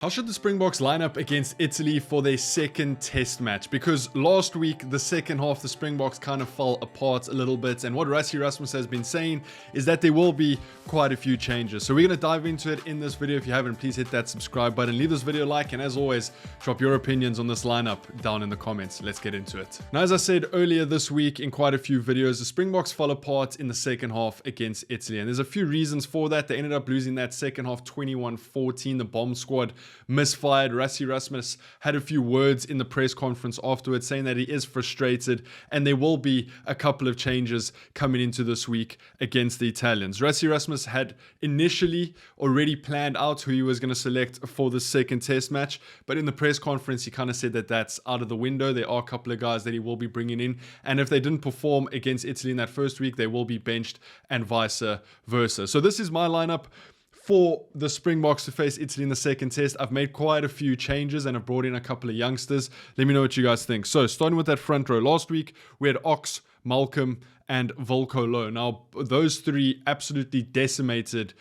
How should the Springboks line up against Italy for their second test match? Because last week, the second half, the Springboks kind of fell apart a little bit. And what Rassie Erasmus has been saying is that there will be quite a few changes. So we're going to dive into it in this video. If you haven't, please hit that subscribe button. Leave this video a like. And as always, drop your opinions on this lineup down in the comments. Let's get into it. Now, as I said earlier this week in quite a few videos, the Springboks fell apart in the second half against Italy. And there's a few reasons for that. They ended up losing that second half 21-14. The bomb squad misfired. Rassie Erasmus had a few words in the press conference afterwards saying that he is frustrated and there will be a couple of changes coming into this week against the Italians. Rassie Erasmus had initially already planned out who he was going to select for the second test match, but in the press conference he kind of said that that's out of the window. There are a couple of guys that he will be bringing in, and if they didn't perform against Italy in that first week, they will be benched and vice versa. So this is my lineup for the Springboks to face Italy in the second test. I've made quite a few changes and I've brought in a couple of youngsters. Let me know what you guys think. So starting with that front row, last week we had Ox, Malcolm and Volko Low. Now, those three absolutely decimated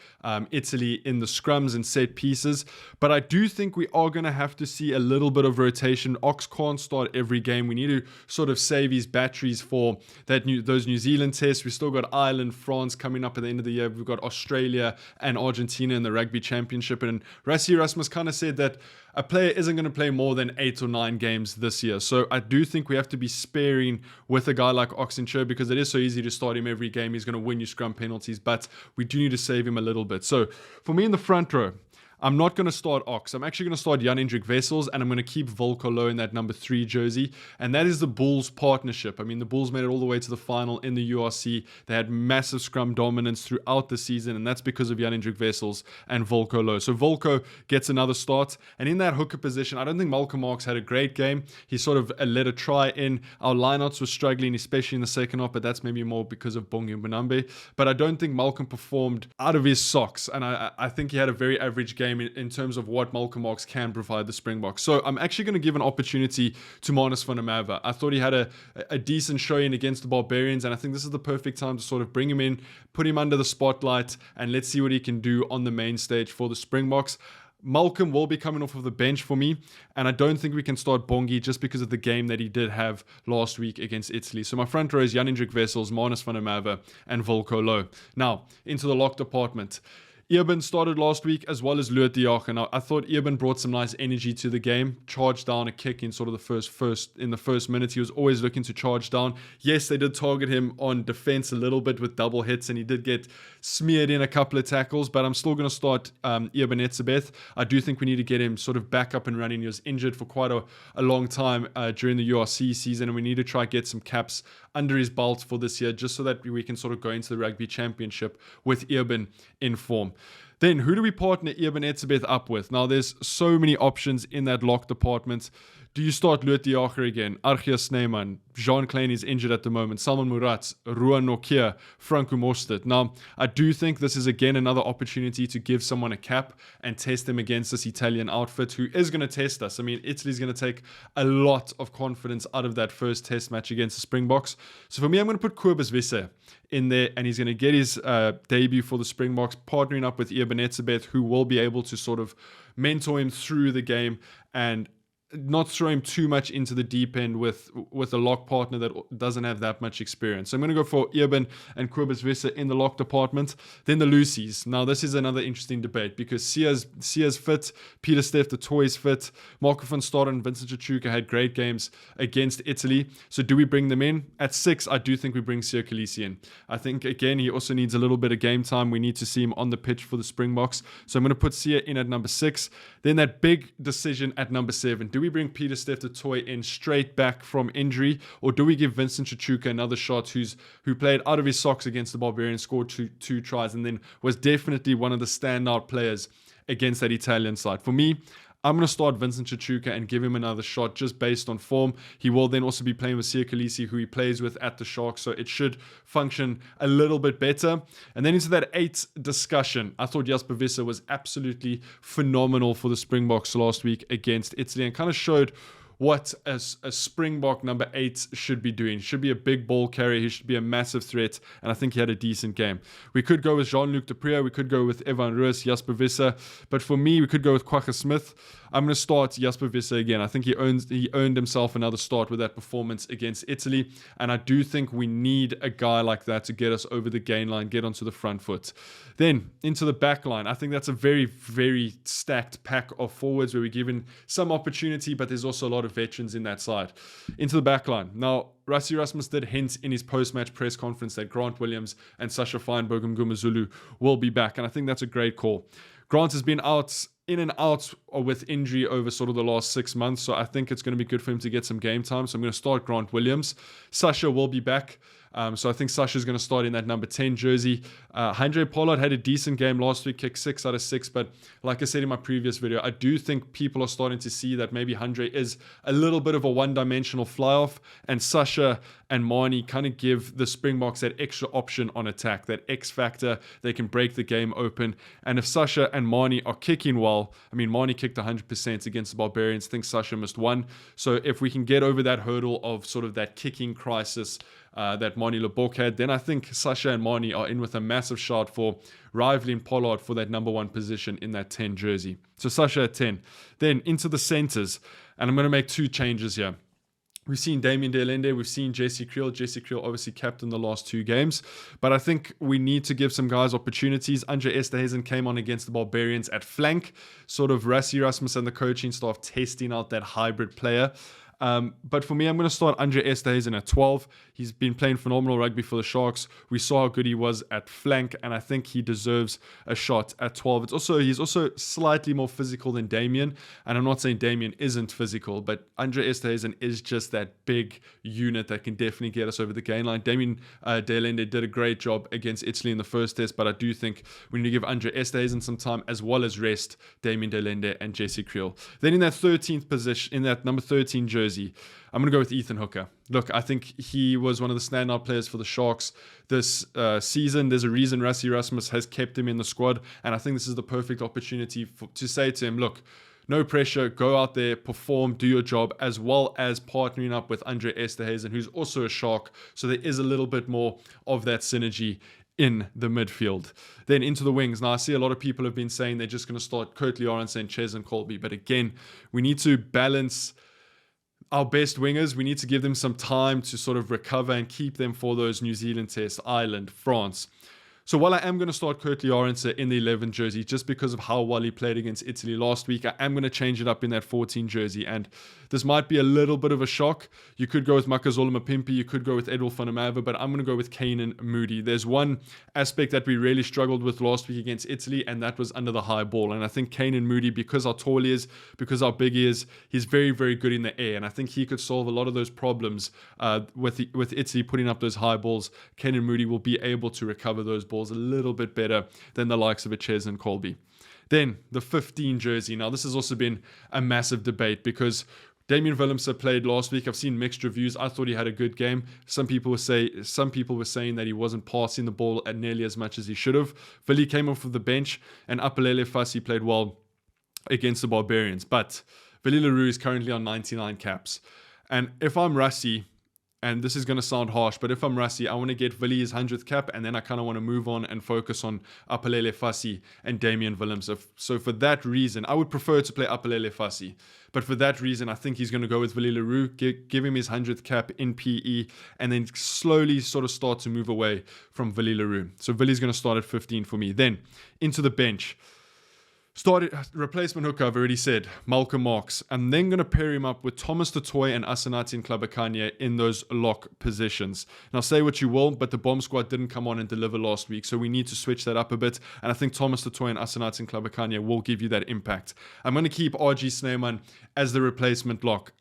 Italy in the scrums and set pieces, but I do think we are going to have to see a little bit of rotation. Ox can't start every game. We need to sort of save his batteries for those New Zealand tests. We still got Ireland, France coming up at the end of the year. We've got Australia and Argentina in the Rugby Championship, and Rassie Erasmus kind of said that a player isn't going to play more than 8 or 9 games this year. So I do think we have to be sparing with a guy like Oxenchur because it is so easy to start him every game. He's going to win you scrum penalties, but we do need to save him a little bit. So for me in the front row, I'm not going to start Ox. I'm actually going to start Jan-Hendrik Wessels, and I'm going to keep Volko Low in that number 3 jersey. And that is the Bulls partnership. I mean, the Bulls made it all the way to the final in the URC. They had massive scrum dominance throughout the season, and that's because of Jan-Hendrik Wessels and Volko Low. So Volko gets another start. And in that hooker position, I don't think Malcolm Marx had a great game. He sort of let a try in. Our lineouts were struggling, especially in the second half, but that's maybe more because of Bongi Mbonambe. But I don't think Malcolm performed out of his socks, and I think he had a very average game in terms of what Malcolm Marx can provide the Springboks. So I'm actually going to give an opportunity to Manus van der Merwe. I thought he had a decent showing against the Barbarians, and I think this is the perfect time to sort of bring him in, put him under the spotlight, and let's see what he can do on the main stage for the Springboks. Malcolm will be coming off of the bench for me, and I don't think we can start Bongi just because of the game that he did have last week against Italy. So my front row is Jan-Hendrik Wessels, Manus van der Merwe, and Volko Low. Now, into the lock department. Eben started last week as well as Loert de Jager. Now, I thought Eben brought some nice energy to the game, charged down a kick in sort of the first minute. He was always looking to charge down. Yes, they did target him on defense a little bit with double hits, and he did get smeared in a couple of tackles, but I'm still going to start Eben Etzebeth. I do think we need to get him sort of back up and running. He was injured for quite a long time during the URC season, and we need to try get some caps under his belt for this year, just so that we can sort of go into the Rugby Championship with Eben in form. Then, who do we partner Eben Etzebeth up with? Now, there's so many options in that lock department. Do you start Loert de Jager again? Archie Snyman, Jean Klein is injured at the moment, Salman Murat, Ruan Nokia, Franco Mostert. Now, I do think this is again another opportunity to give someone a cap and test them against this Italian outfit who is going to test us. I mean, Italy's going to take a lot of confidence out of that first test match against the Springboks. So for me, I'm going to put Kobus Wisse in there, and he's going to get his debut for the Springboks, partnering up with Eben Etzebeth, who will be able to sort of mentor him through the game and not throw him too much into the deep end with a lock partner that doesn't have that much experience. So I'm going to go for Eben and Kobus Wisse in the lock department. Then the Lucies. Now, this is another interesting debate because Sia's fit, Peter Steph, the Toys fit, Marco van Staden and Vincent Chichuka had great games against Italy. So do we bring them in? At 6, I do think we bring Siya Kolisi in. I think, again, he also needs a little bit of game time. We need to see him on the pitch for the Springboks. So I'm going to put Siya in at number 6. Then that big decision at number 7. Do we bring Peter Steph the Toy in straight back from injury, or do we give Vincent Chichuka another shot who played out of his socks against the Barbarians, scored two tries, and then was definitely one of the standout players against that Italian side? For me, I'm going to start Vincent Chichuka and give him another shot just based on form. He will then also be playing with Siya Kolisi, who he plays with at the Sharks, so it should function a little bit better. And then into that 8 discussion, I thought Jasper Wisse was absolutely phenomenal for the Springboks last week against Italy and kind of showed what a Springbok number 8 should be doing. Should be a big ball carrier. He should be a massive threat, and I think he had a decent game. We could go with Jean-Luc Depree. We could go with Evan Roos, Jasper Visser, but for me, we could go with Kwagga Smith. I'm going to start Jasper Visser again. I think he earned himself another start with that performance against Italy, and I do think we need a guy like that to get us over the gain line, get onto the front foot. Then into the back line. I think that's a very, very stacked pack of forwards where we're given some opportunity, but there's also a lot of veterans in that side. Into the back line. Now, Rassie Erasmus did hint in his post-match press conference that Grant Williams and Sasha Feinberg Mngumazulu will be back, and I think that's a great call. Grant has been in and out with injury over sort of the last 6 months, so I think it's going to be good for him to get some game time. So I'm going to start Grant Williams. Sasha will be back. So I think Sasha's going to start in that number 10 jersey. Handré Pollard had a decent game last week, kicked 6 out of 6. But like I said in my previous video, I do think people are starting to see that maybe Handré is a little bit of a one-dimensional fly-off. And Sasha and Marnie kind of give the Springboks that extra option on attack, that X factor. They can break the game open. And if Sasha and Marnie are kicking well, I mean, Marnie kicked 100% against the Barbarians. I think Sasha missed 1. So if we can get over that hurdle of sort of that kicking crisis that Marnie Lebok had, then I think Sasha and Marnie are in with a massive shot for rivaling Pollard for that number 1 position in that 10 jersey. So Sasha at 10. Then into the centers, and I'm going to make 2 changes here. We've seen Damien de Allende, we've seen Jesse Creel. Jesse Creel obviously captained the last 2 games, but I think we need to give some guys opportunities. Andre Esterhuizen came on against the Barbarians at flank, sort of Rassie Erasmus and the coaching staff testing out that hybrid player. But for me, I'm going to start Andre Esterhuizen at 12. He's been playing phenomenal rugby for the Sharks. We saw how good he was at flank, and I think he deserves a shot at 12. He's also slightly more physical than Damien, and I'm not saying Damien isn't physical, but Andre Esterhuizen is just that big unit that can definitely get us over the gain line. Damien de Allende did a great job against Italy in the first test, but I do think we need to give Andre Esterhuizen some time as well as rest Damien de Allende and Jesse Creel. Then in that 13th position, in that number 13 jersey, I'm going to go with Ethan Hooker. Look, I think he was one of the standout players for the Sharks this season. There's a reason Rassie Erasmus has kept him in the squad, and I think this is the perfect opportunity to say to him, look, no pressure, go out there, perform, do your job, as well as partnering up with Andre Esterhuizen, who's also a Shark, so there is a little bit more of that synergy in the midfield. Then into the wings. Now, I see a lot of people have been saying they're just going to start Kurt Lawrence and Cheslin Colby, but again, we need to balance our best wingers. We need to give them some time to sort of recover and keep them for those New Zealand tests, Ireland, France. So while I am going to start Kurt Lawrence in the 11 jersey, just because of how well he played against Italy last week, I am going to change it up in that 14 jersey. And this might be a little bit of a shock. You could go with Makazole Mapimpi, you could go with Edwin van der Merwe, but I'm going to go with Kanan Moody. There's one aspect that we really struggled with last week against Italy, and that was under the high ball. And I think Kanan Moody, because how tall he is, because how big he is, he's very, very good in the air. And I think he could solve a lot of those problems with Italy putting up those high balls. Kanan Moody will be able to recover those balls a little bit better than the likes of a Cheslin Colby. Then the 15 jersey. Now, this has also been a massive debate because Damien Willemse played last week. I've seen mixed reviews. I thought he had a good game. Some people were saying that he wasn't passing the ball at nearly as much as he should have. Willie came off of the bench, and Apelele Fassi played well against the Barbarians. But Willie Leroux is currently on 99 caps. And if I'm Rassie, and this is going to sound harsh, but if I'm Rassie, I want to get Willie his 100th cap, and then I kind of want to move on and focus on Apelele Fassi and Damien Willemse. So for that reason, I would prefer to play Apelele Fassi. But for that reason, I think he's going to go with Willie Leroux, give him his 100th cap in PE, and then slowly sort of start to move away from Willie Leroux. So Willie's going to start at 15 for me. Then into the bench. Started replacement hooker, I've already said, Malcolm Marx. I'm then going to pair him up with Thomas Totoy and Asenati Nhlabakanye in those lock positions. Now, say what you will, but the bomb squad didn't come on and deliver last week, so we need to switch that up a bit. And I think Thomas Totoy and Asenati Nhlabakanye will give you that impact. I'm going to keep RG Snyman as the replacement lock.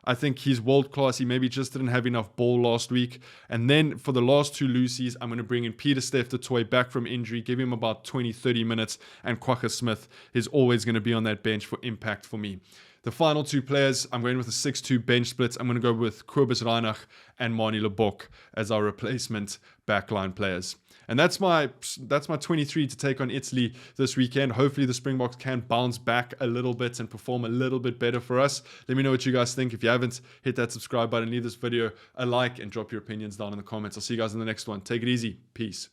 I think he's world class. He maybe just didn't have enough ball last week. And then for the last 2 Lucies, I'm going to bring in Pieter-Steph du Toit back from injury, give him about 20-30 minutes, and Kwagga Smith is always going to be on that bench for impact for me. The final 2 players, I'm going with a 6-2 bench split. I'm going to go with Kobus Reinach and Marnie Lebok as our replacement backline players. And that's my 23 to take on Italy this weekend. Hopefully the Springboks can bounce back a little bit and perform a little bit better for us. Let me know what you guys think. If you haven't, hit that subscribe button, leave this video a like, and drop your opinions down in the comments. I'll see you guys in the next one. Take it easy. Peace.